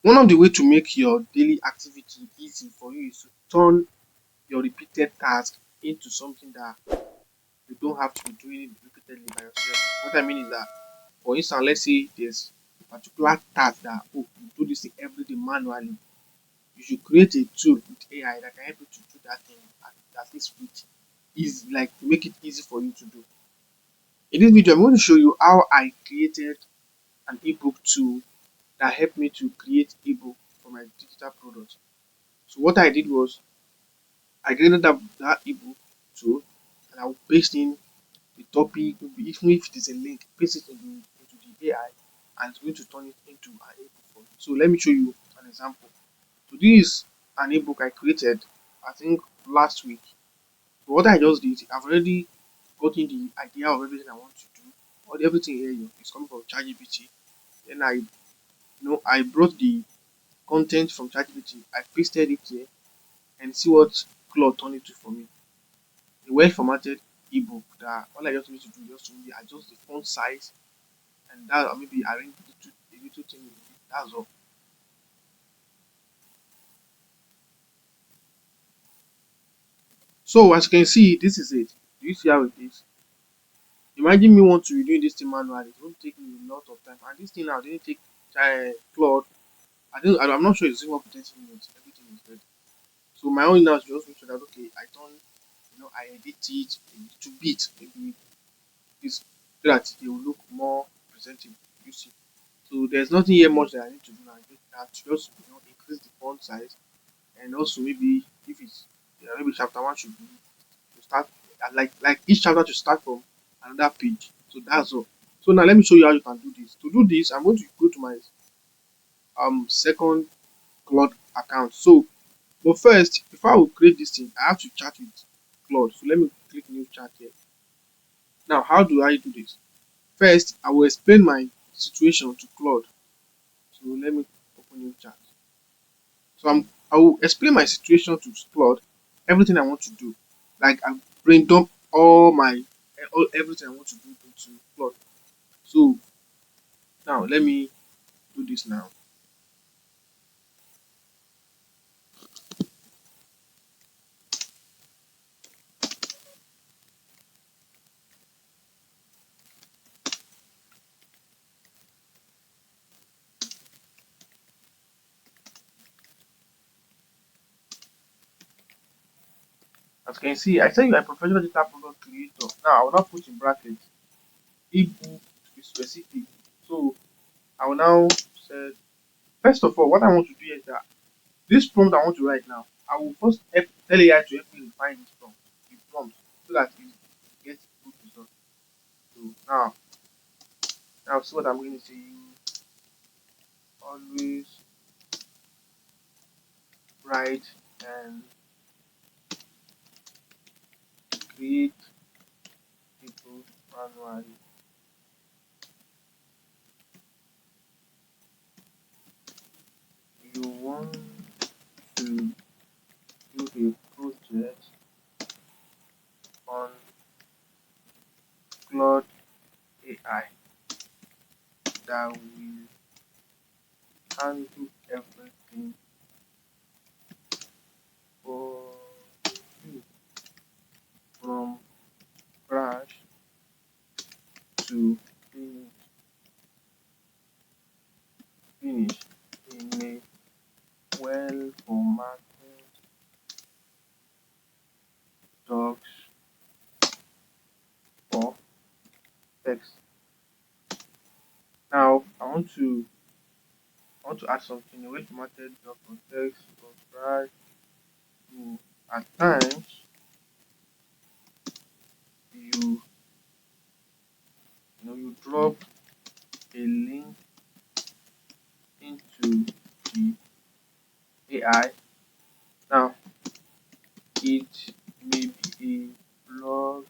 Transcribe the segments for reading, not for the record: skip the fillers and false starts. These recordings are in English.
One of the way to make your daily activity easy for you is to turn your repeated task into something that you don't have to be doing it repeatedly by yourself. What I mean is that, for instance, let's say there's a particular task that, oh, you do this thing every day manually. You should create a tool with AI that can help you to do that thing at least with easy, like to make it easy for you to do. In this video, I'm going to show you how I created an ebook tool that helped me to create ebook for my digital product. So what I did was I created that ebook tool, and I will paste in the topic, maybe even if it is a link, paste it into the AI, and it's going to turn it into an ebook for me. So let me show you an example. So this is an ebook I created, I think last week. So what I just did, I've already gotten the idea of everything I want to do. Everything here is coming from ChatGPT. Then I brought the content from ChatGPT, I pasted it here, and see what Claude turned it to for me. A well formatted ebook that all I just need to do is just to maybe adjust the font size, and that, or maybe arrange a little thing in it. That's all. So as you can see, this is it. Do you see how it is? Imagine me want to be doing this thing manually. It won't take me a lot of time. And this thing now didn't take Claude. I'm not sure it's even up to 30 minutes. Everything is ready. So my own now is just make sure that, okay, I edit it a little bit, maybe this, so that they will look more presentable. You see. So there's nothing here much that I need to do now. I just have to just increase the font size, and also maybe if it's, maybe chapter one should be to start, like each chapter to start from another page. So that's all. So now let me show you how you can do this. To do this, I'm going to go to my second Claude account. So, but first, before I will create this thing, I have to chat with Claude. So let me click new chat here. Now, how do I do this? First, I will explain my situation to Claude. So let me open new chat. So I will explain my situation to Claude, everything I want to do. Like I brain dump everything I want to do into Claude. So now let me do this now. As you can see, I said you are a professional data product creator. Now I will not put in brackets ebook to be specific. So I will now say, first of all, what I want to do is that this prompt I want to write now, I will first tell AI to help me refine this prompt, so that it gets good results. So now see what I'm going to say. Always write and create people manually. You want to do a project on Claude AI that will handle everything for you, from scratch to finish, finish in a well formatted docs or text. Now I want to add something, a well formatted doc or text from scratch to, at times, you you drop a link into the AI. Now it may be a blog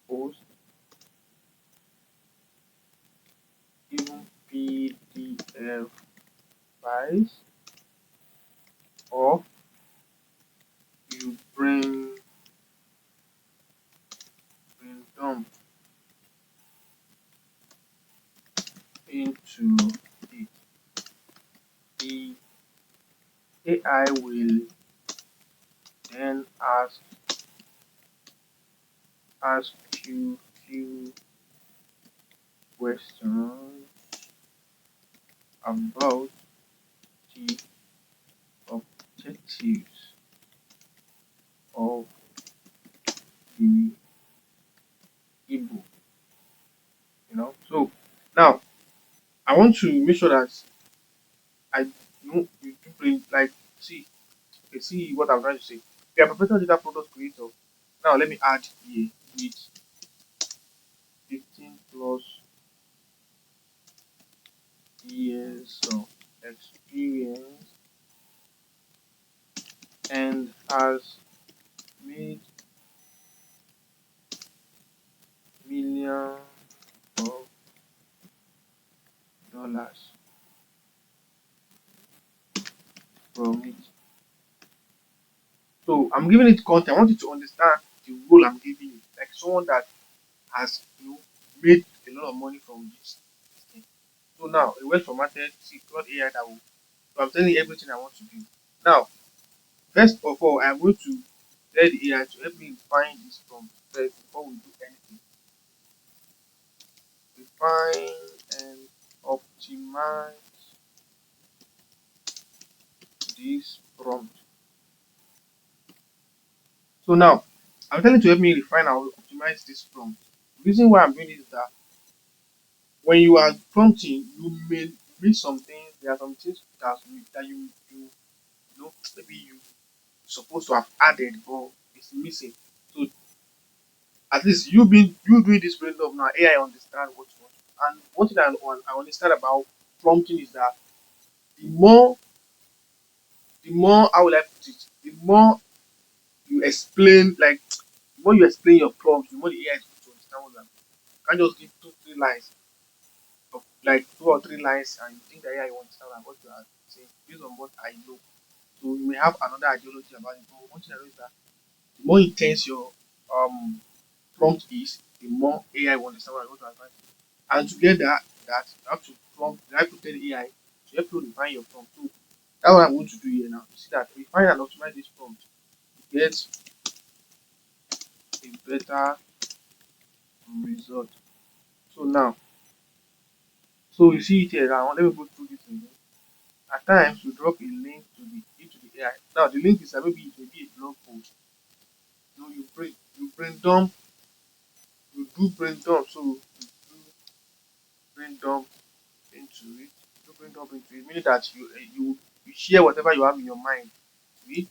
post, even PDF files, or you bring dump into AI will then ask you few questions about the objectives of the ebook. So now I want to make sure that I you do bring like see okay, see what I'm trying to say. We are professional data product creator. Now let me add here with 15 plus years of experience and has made millions of dollars from it. So I'm giving it content. I want you to understand the role I'm giving it. Like someone that has made a lot of money from this thing. So now a well formatted see Claude AI that will so I'm telling you everything I want to do. Now, first of all, I'm going to tell the AI to help me find this prompt first before we do anything. Define and optimize this prompt. So now I'm telling to help me refine and optimize this prompt. The reason why I'm doing this is that when you are prompting, you may miss some things. There are some things that you know maybe you supposed to have added but it's missing. So at least you doing this brainstorm now, AI understand what you want. And one thing I understand about prompting is that the more how will I put it, the more you explain like the more you explain your prompt, the more the AI is going to understand what you are doing. You can't just give two, three lines of like 2 or 3 lines and you think the AI will understand what you are saying based on what I know. So you may have another ideology about it. But one thing I know is that the more intense your um prompt is, the more AI will understand what you are trying to do. And to get that you have to prompt, you have to tell the AI to help you refine your prompt. So that's what I'm going to do here now. You see that refine and optimize this prompt to get a better result. So now, so you see it here now. Let me go through this again. At times, you drop a link to the into the AI. Now the link is that maybe it may be a blog post. You brain dump, you do brain dump. So you do brain dump into it. You brain dump into it, meaning that you share whatever you have in your mind to it.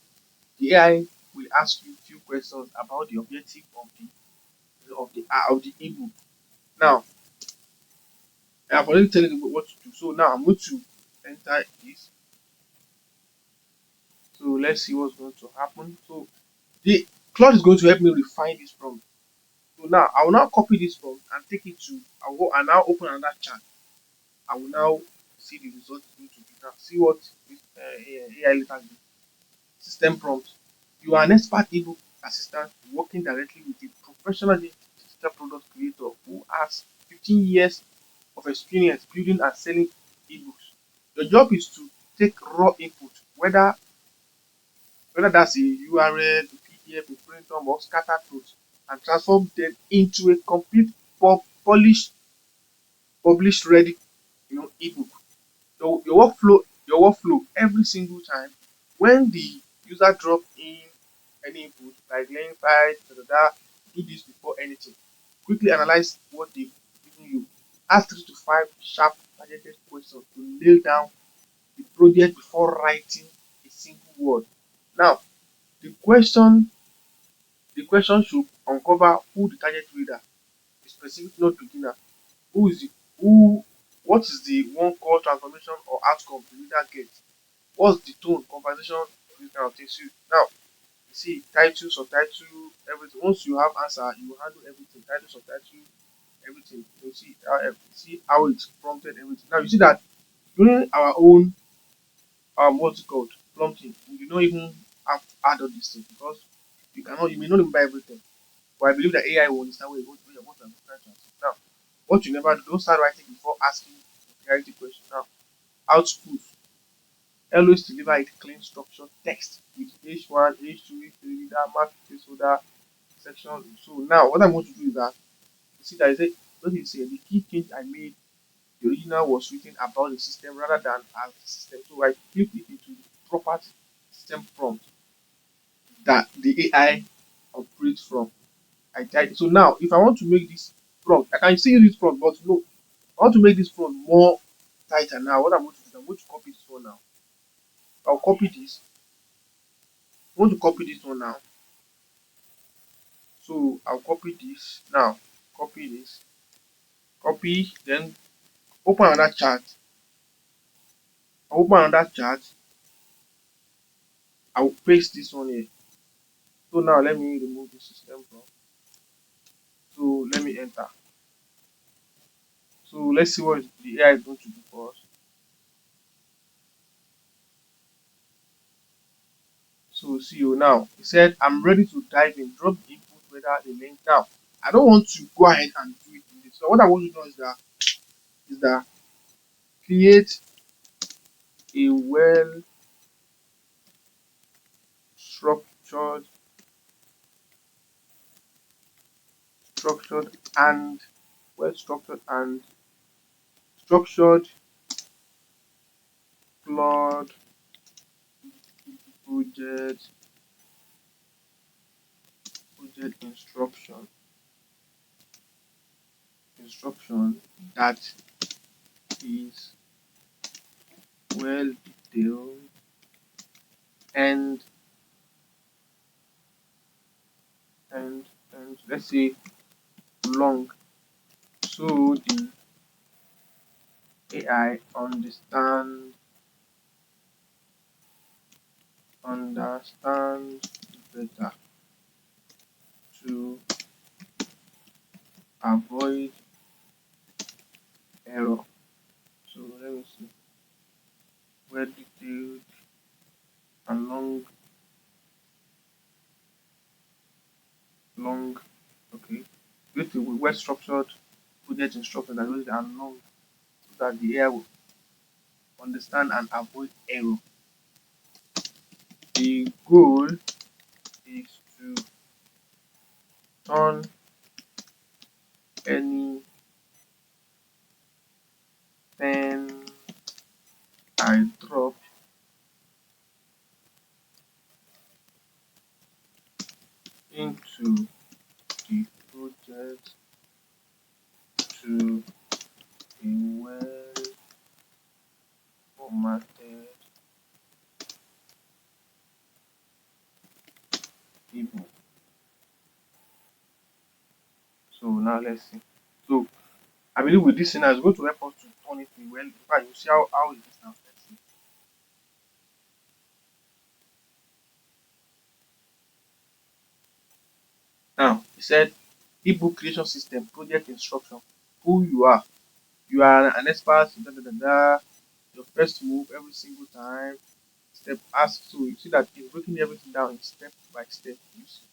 The AI will ask you few questions about the objective of the ebook. Now, I've already told you what to do. So now I'm going to enter this. So let's see what's going to happen. So the Claude is going to help me refine this prompt. So now I will now copy this prompt and take it to I will go and now open another chat. I will now see the result it's going to be. Now see what this AI later do. System prompt. You are an expert ebook assistant working directly with a professional digital product creator who has 15 years of experience building and selling ebooks. Your job is to take raw input, whether that's a URL, a PDF, a brainstorm, or scatter code, and transform them into a complete polished, published ready ebook. Your workflow every single time when the user drop in any input like laying files, do this before anything. Quickly analyze what they've given you. Ask 3 to 5 sharp targeted questions to nail down the project before writing a single word. Now, the question the question should uncover who the target reader, a specific not beginner, who is the who what is the one core transformation or outcome the reader gets, what's the tone, conversation, this kind of thing. So now you see title, subtitle, everything. Once you have answer, you handle everything. Title, subtitle, everything. You see how it's prompted everything. Now you see that during our own what's it called prompting, we do not even have to add all these things because you may not remember everything. But I believe that AI will understand what I'm trying to answer. Now, what you never do, don't start writing before asking the clarity question. Now, output Always deliver a clean structured text with H1, H2, H3, that mark placeholder section. So now what I'm going to do is that you see that I say what you say the key change I made, the original was written about the system rather than as the system. So I flipped it into the proper system prompt that the AI operates from. I type so now if I want to make this prompt, I can still use this prompt, but no, I want to make this prompt more tighter now. What I'm going to do is I'm going to copy this one now. I'll copy this. I want to copy this one now. So I'll copy this now. Copy this. Copy, then open another chart. I'll open another chart. I'll paste this one here. So now let me remove the system prompt. So let me enter. So let's see what the AI is going to do for us. So see you now. He said, I'm ready to dive in. Drop the input whether the link. Now, I don't want to go ahead and do it in this. So what I want to do is that create a well structured structured and well structured Claude project project instruction that is well detailed and and let's say long, so the AI understand better to avoid error. So let me see. Well detailed and long. Okay. With a well structured project instruction that goes and long, so that the AI will understand and avoid error. The goal is to turn anything I drop into the project to a well formatted ebook. So now let's see. So I believe with this thing, it's going to help us to turn it in well. In fact, you see how it is now. Let's see. Now, he said ebook creation system, project instruction, who you are. You are an expert, da da da da. Your first move every single time. Step ask, so you see that it's breaking everything down in step by step. You see,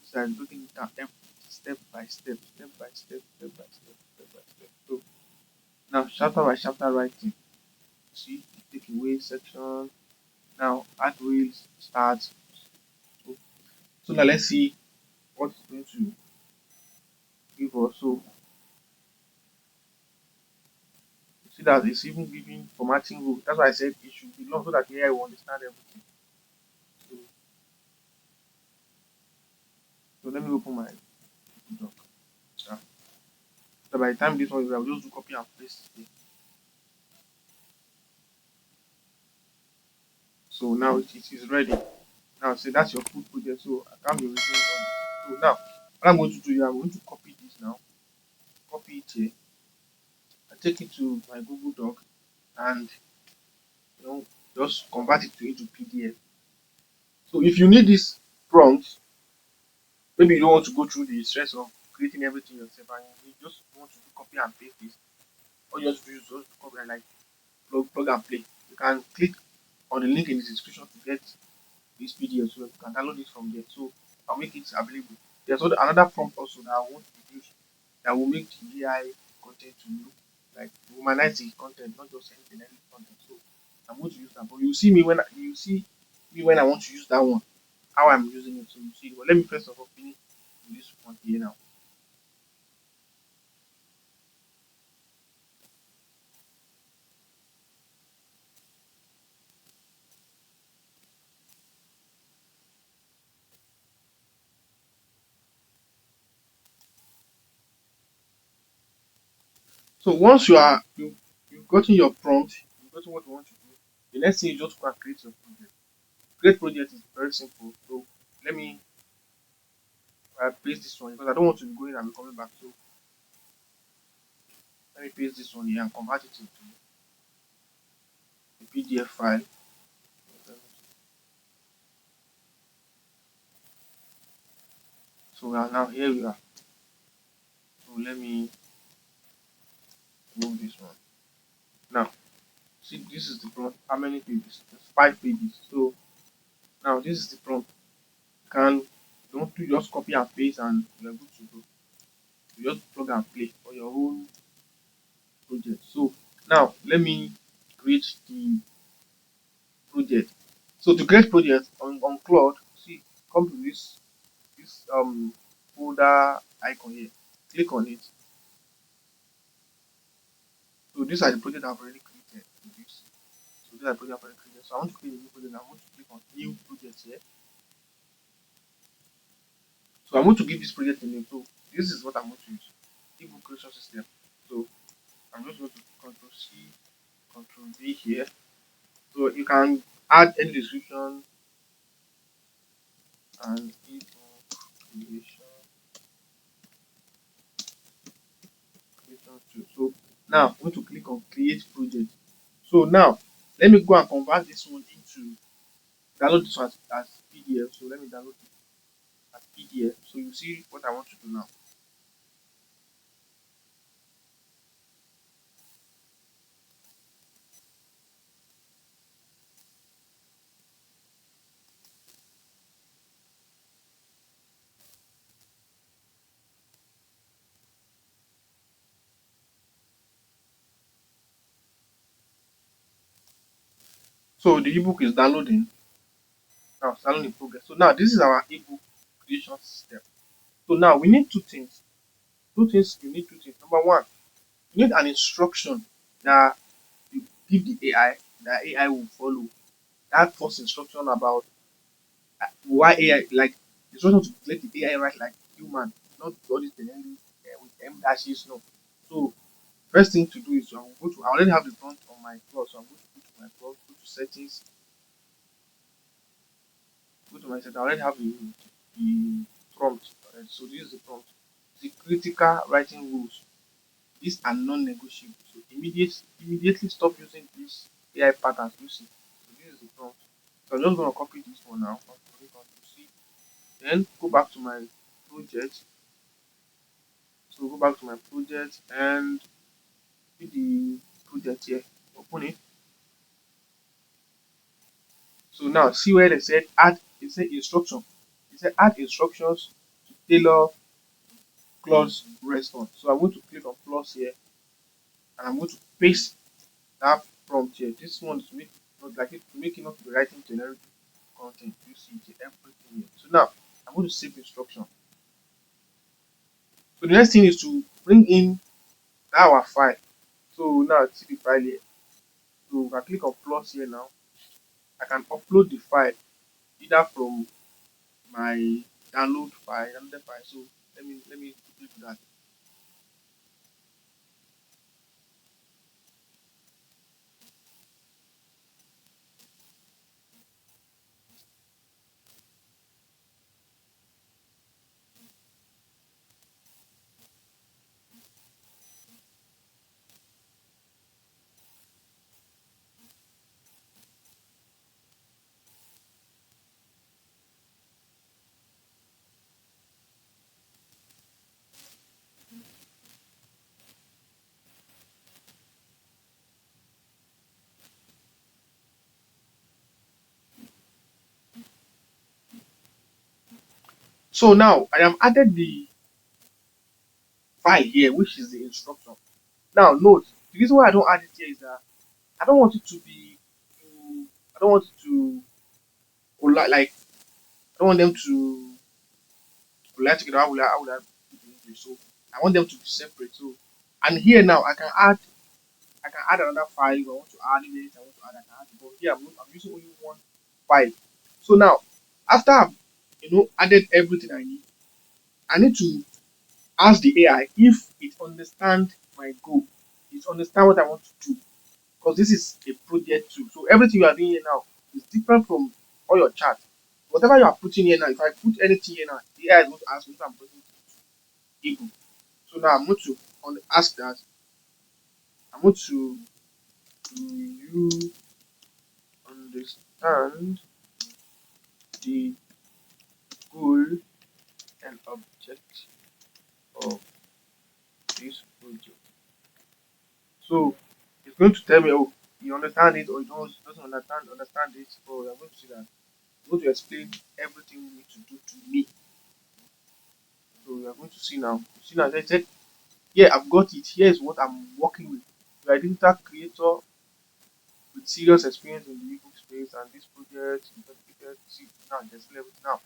it's like breaking it down step by step, step by step, step by step, step by step. So now chapter by chapter writing. See, take away section. Now add reels, start. So, so now let's see what it's going to give us. So you see that it's even giving formatting rule. That's why I said it should be long so that the AI will understand everything. So, so let me open my doc. Yeah. So by the time this one is, I'll just do copy and paste it. So now it is ready. Now say that's your full project. So I can't be reading all this. So now what I'm going to do here, I'm going to copy this now. Copy it here. I take it to my Google Doc and you know just convert it to into PDF. So if you need this prompt, maybe you don't want to go through the stress of creating everything yourself and you just want to do copy and paste this, all you have to do is just copy and like plug and play. You can click on the link in the description to get this PDF so you can download it from there. So I'll make it available. There's another prompt also that I want to use that will make the AI content to look like humanize the content, not just anything, any content. So I'm going to use that. But you see me when I want to use that one, how I'm using it. So you see, but let me first of all finish with this one here now. So once you've gotten your prompt, you've gotten what you want to do, the next thing is just go and create your project. Create project is very simple. So let me paste this one because I don't want to be going and be coming back. So let me paste this one here and convert it into a PDF file. So we are now here we are. So let me move this one. Now see this is the prompt. How many pages? It's 5 pages. So now this is the prompt. Can don't do just copy and paste and you're good to go. You just plug and play for your own project. So now let me create the project. So to create project on Claude, see come to this folder icon here. Click on it. So these are the project I've already created. So these are the project I've already created. So I want to create a new project. I want to click on new project here. So I'm going to give this project a name. So this is what I'm going to use. Ebook creation system. So I'm just going to control C, control V here. So you can add any description and ebook creation too. So now I'm going to click on create project. So now let me go and convert this one into download this one as PDF. So let me download it as PDF. So you see what I want to do now. So the ebook is downloading. Now it's downloading in progress. So now this is our ebook creation system. So now we need two things. You need two things. Number one, you need an instruction that you give the AI that AI will follow. That first instruction about why AI, like instruction to let the AI write like human, not all this generic with M dashes. No. So first thing to do is I already have the prompt on my plot, so I'm going to go to my plot, go to settings, go to my settings. I already have the prompt. Already. So this is the prompt. The critical writing rules. These are non-negotiable. So immediately stop using these AI patterns. You see. So this is the prompt. So I'm just gonna copy this one now. Control C. Then go back to my project. So go back to my project and see the project here. Open it. So now see where they said add. It said instruction. It said add instructions to tailor clause response. So I'm going to click on plus here and I'm going to paste that prompt here. This one is to make not like it to make it not to be writing generic content. You see it everything here. So now I'm going to save instruction. So the next thing is to bring in our file. So now see the file here. So I click on plus here now. I can upload the file either from my download file, another file. So let me quickly do that. So now I am added the file here, which is the instruction. Now note the reason why I don't add it here is that I don't want it to be I don't want it to like I don't want them to collide together. How would I put it in English? So I want them to be separate. So and here now I can add another file if I want to add it. I want to add I can add it. But here I'm using only one file. So now after I've added everything I need to ask the AI if it understand my goal, it understand what I want to do. Because this is a project too. So everything you are doing here now is different from all your chat. Whatever you are putting here now, if I put anything here now, the AI is going to ask me if I'm putting it into ebook. So now I'm going to ask that. I'm going to do you understand the goal and object of this project? So it's going to tell me, oh, you understand it or you doesn't understand it. So I'm going to see that. I'm going to explain everything you need to do to me. So we are going to see now. You see now, I said, yeah, I've got it. Here's what I'm working with. You are a digital creator with serious experience in the ebook space, and this project is dedicated. See now, there's level now.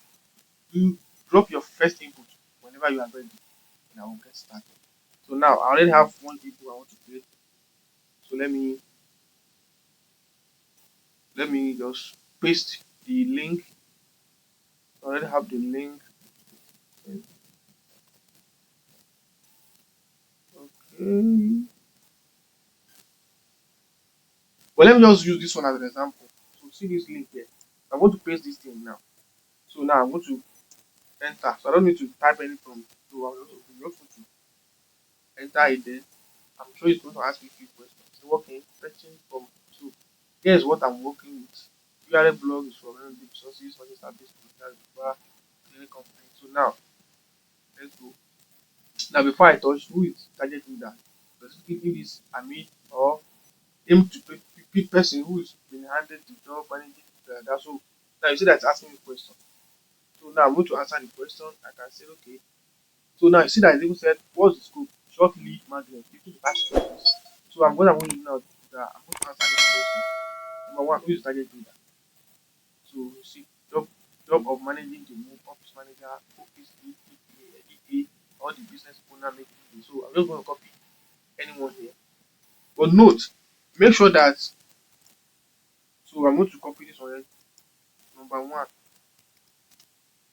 You drop your first input whenever you are ready, and I will get started. So now I already have one ebook I want to create. So let me just paste the link. I already have the link. Okay. Well, let me just use this one as an example. So see this link here. I'm going to paste this thing now. So now I'm going to enter. So I don't need to type any prompt. So I'm just going to enter it there. I'm sure it's going to ask me a few questions. So working, fetching from. So here's what I'm working with. URL blog is from the resources, Manchester based company. So now let's go. Now before I touch, who is target reader? Specifically this Amit or aim to pick person who is been handed the job managing that. So now you see that it's asking me a question. So now I'm going to answer the question. I can say okay. So now you see that it even said what's the scope? Short lead magnet, 50 to 30 questions. So I'm going to do now is that I'm going to answer this question. Number one, who is target reader? So you see job of managing the move, office manager, office lead, EA, or the business owner making it. So I'm just going to copy anyone here. But note, make sure that so I'm going to copy this one here. Number one,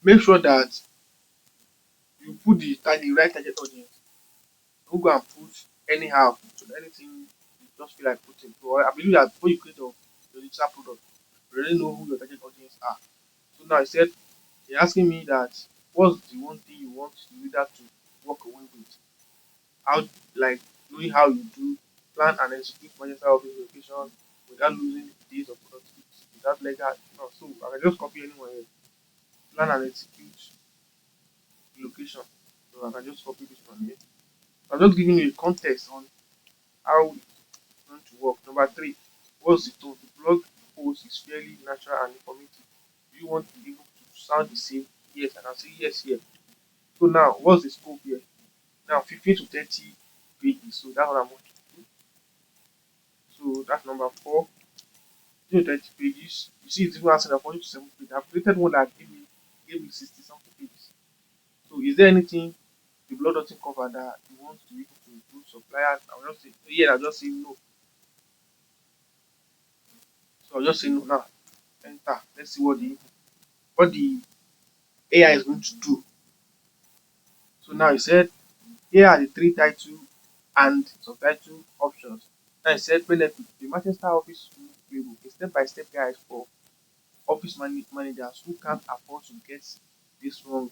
make sure that you put the right target audience. Don't go and put anyhow to anything you just feel like putting. So I believe that before you create your digital product, you already know who your target audience are. So now I said you're asking me that what's the one thing you want the reader to walk away with? How like knowing how you do plan and execute Manchester office location without losing days of productivity, without legal no. So I can just copy anyone here. Plan and execute location. So I can just copy this one here. I'm just giving you a context on how it's going to work. Number three, what's the tone? The blog post is fairly natural and informative. Do you want the ebook to sound the same? Yes, I can say yes here. So now, what's the scope here? Now, 15 to 30 pages. So that's what I'm going to do. So that's number four. 15 to 30 pages. You see, it's even asking that 40 to 7 pages. I've created one that gave me 60 something pages. So is there anything the blog doesn't cover that you want to be able to improve suppliers? I'll just say, yeah, I'll just say no. So I'll just say no now. Enter. Let's see what the AI is going to do. So now it said here are the three title and subtitle options. Now it said benefit the Manchester office playbook, a step-by-step guide for office managers who can't afford to get this wrong.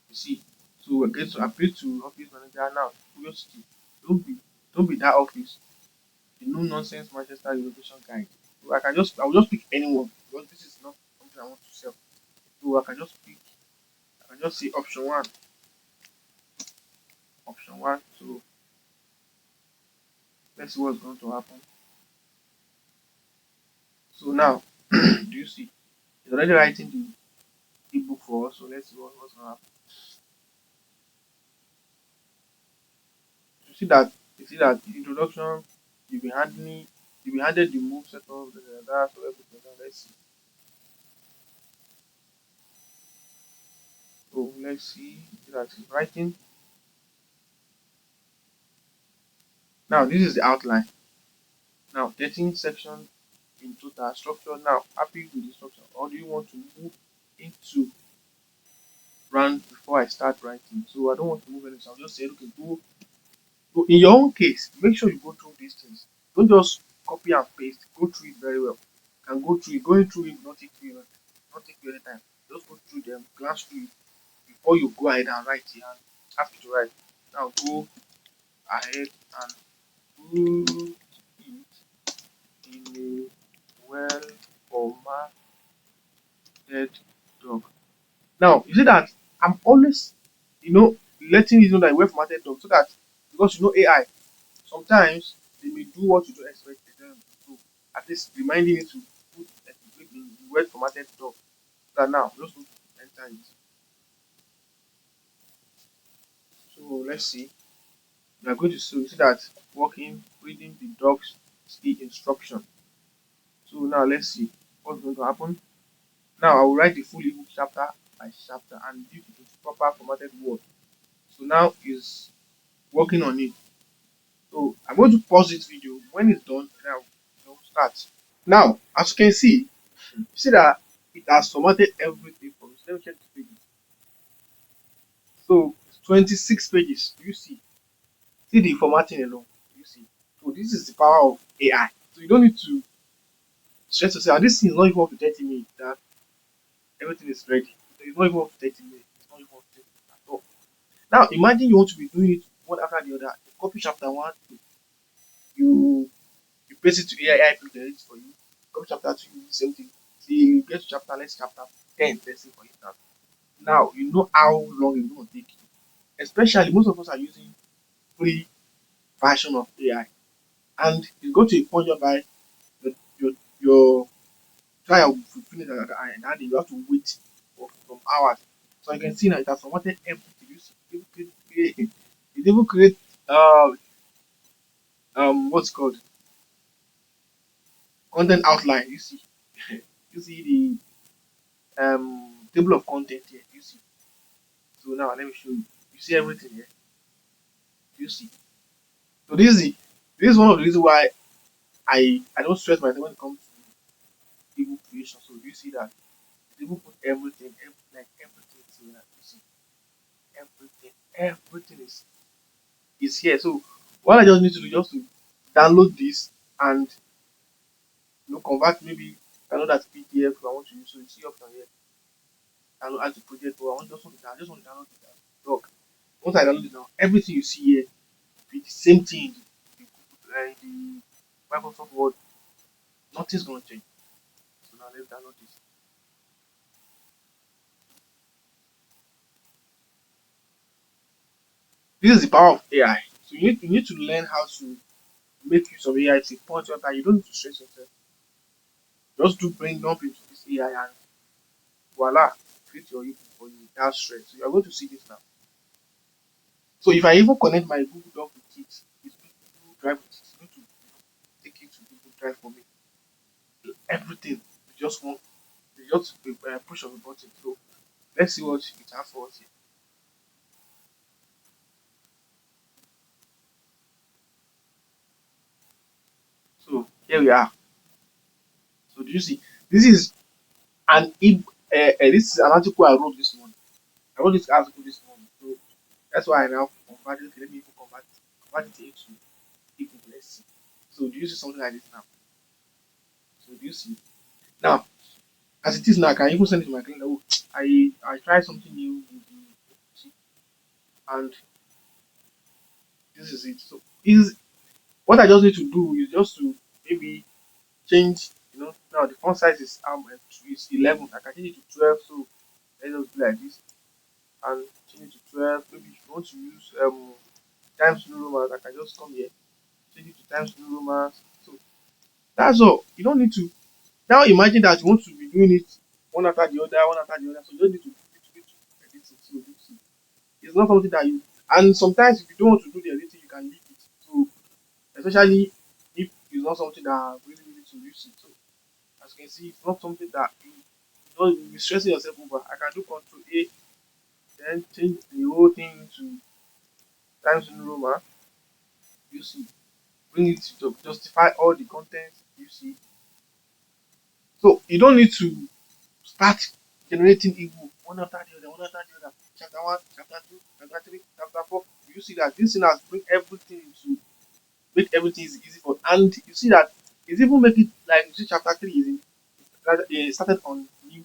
You see, so again to appeal to office manager now. Curiosity, don't be don't be that office. The no nonsense Manchester renovation guide. So I will just pick anyone because this is not something I want to sell. So I can just say option one. So let's see what's going to happen. So now, do you see? It's already writing the ebook for us. So let's see what's going to happen. You see that the introduction you've been handling. you be handed the move setup, that, so everything. Now let's see. So let's see that is writing. Now this is the outline. Now 13 section in total structure. Now happy with the structure, or do you want to move into run before I start writing? So I don't want to move anything. I'll just say, okay, go in your own case. Make sure you go through these things. Don't just copy and paste. Go through it very well. And go through it. Going through it not take you not take you any time. Just go through them, glance through it before you go ahead and write it and ask you to write. Now go ahead and put it in a well formatted doc. Now you see that I'm always, letting you know that well formatted doc, so that because AI, sometimes they may do what you don't expect them to do. At least reminding you to put in word formatted doc. So that now just need to enter it. So let's see. We are going to see that working, reading the doc's key instruction. So now let's see what's going to happen. Now I will write the full ebook chapter by chapter and give it a proper formatted word. So now is working on it. So I'm going to pause this video. When it's done, then I'll start. Now, as you can see, you see that it has formatted everything for me. So let me check the pages. So 26 pages. Do you see? See the formatting alone. Do you see? So this is the power of AI. So you don't need to stress yourself. And this thing is not even up to 30 minutes. That everything is ready. It's not even up to 30 minutes. It's not even up to 30 minutes at all. Now imagine you want to be doing it one after the other. You copy chapter one, you you paste it to AI, generate it for you. Copy chapter two, you do the same thing. See, you get to chapter, let's chapter 10, let's say for instance. Now you know how long it's going to take you. Especially most of us are using free version of AI, and you go to a point whereby your trial will finish and then you have to wait for some hours. So you can see now it has formatted everything. You see, it even create uh what's it called, content outline. You see, you see the table of content here. You see. So now let me show you. You see everything here. You see. So this is one of the reasons why I don't stress myself when it comes to ebook creation. So you see that they will put everything, like everything. So that you see everything is here. So what I just need to do just to download this and convert, maybe download that PDF if I want to use. So you see option here, download as a project, or I just want to download it as doc. Once I download it now, everything you see here be the same thing in the Microsoft Word. Nothing's gonna change. So now let's download this. This is the power of AI. So you need to learn how to make use of AI to a point where you don't need to stress yourself. Just do brain dump into this AI and voila, create your ebook for you without stress. So you're going to see this now. So if I even connect my Google Doc with it, it's going to Google Drive with it. It's going to take it to Google Drive for me. Everything is just one, it's just a push of a button. So let's see what it has for us here. So here we are. So do you see? This is this is an article I wrote this morning. I wrote this article this morning. So that's why I now converted. Okay, let me even convert it into ebook. Let's see. So do you see something like this now? So do you see? Now, as it is now, I can even send it to my client. Oh, I tried something new with the, and this is it. So is what I just need to do is just to maybe change. Now the font size is 11. I can change it to 12. So let's just be like this and change it to 12. Maybe if you want to use times new romans, I can just come here, change it to times new romans. So that's all. You don't need to now imagine that you want to be doing it one after the other, one after the other. So you don't need to edit it. So it's not something and sometimes if you don't want to do the editing, you can leave it. So especially if It's not something that I really need to use it. So as you can see, it's not something that you don't be stressing yourself over. I can do Control A, then change the whole thing to Times New Roman. You see, bring it to justify all the content. You see, so you don't need to start generating ebook one after the other, one after the other. Chapter one, chapter two, chapter three, chapter four. You see that this thing has bring everything into make everything easy for, and you see that it's even make it like you see chapter three is in, started on new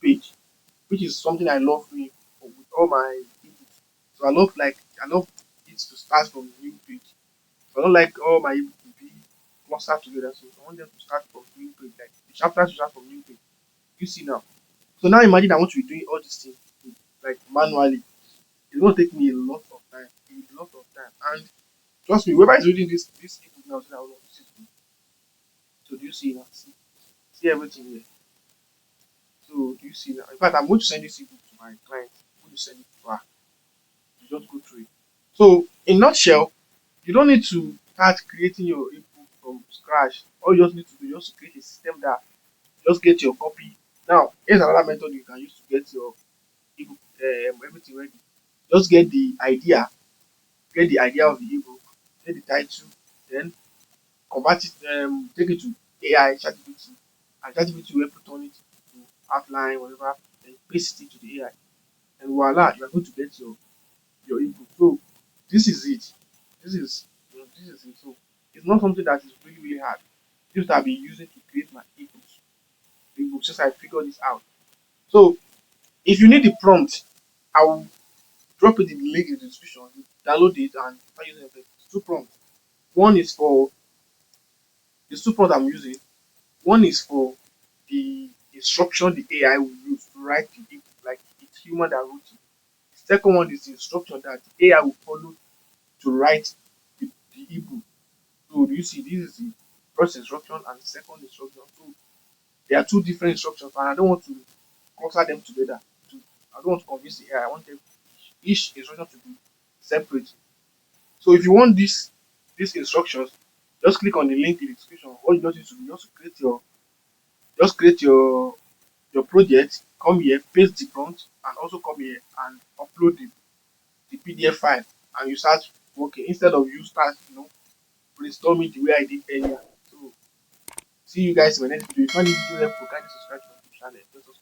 page, which is something I love doing with all my ebooks. So I love it to start from new page. So I don't like all my ebooks to be clustered together. So I want them to start from new page, like the chapters to start from new page. You see now. So now imagine I want to be doing all these things like manually. It's gonna take me a lot of time, a lot of time. And trust me, whoever is reading this ebook now, so I will see. So do you see now? See everything here. So do you see now? In fact, I'm going to send this ebook to my client. I'm going to send it to her. You just go through it. So in nutshell, you don't need to start creating your ebook from scratch. All you just need to do is just create a system that just get your copy. Now, here's another method you can use to get your ebook everything ready. Just get the idea of the ebook, get the title, then convert it, take it to AI, ChatGPT, and ChatGPT will put on it to outline, whatever, then paste it into the AI. And voila, you are going to get your ebook. So this is it. This is this is it. So it's not something that is really, really hard. This I've been using to create my ebooks since I figured this out. So if you need the prompt, I will drop it in the link in the description. You download it and start using it. Two prompts. One is for the two prompts I'm using. One is for the instruction the AI will use to write the ebook, like it's human that wrote it. The second one is the instruction that the AI will follow to write the ebook. So you see, this is the first instruction and the second instruction. So there are two different instructions, and I don't want to cluster them together. I don't want to confuse the AI. I want them each instruction to be separate. So if you want these instructions, just click on the link in the description. All you just need to do is just create your project, come here, paste the prompt, and also come here and upload the PDF file, and you start working instead of you start brainstorming the way I did earlier. So see you guys in my next video. If you find this video helpful, kindly subscribe to my YouTube channel.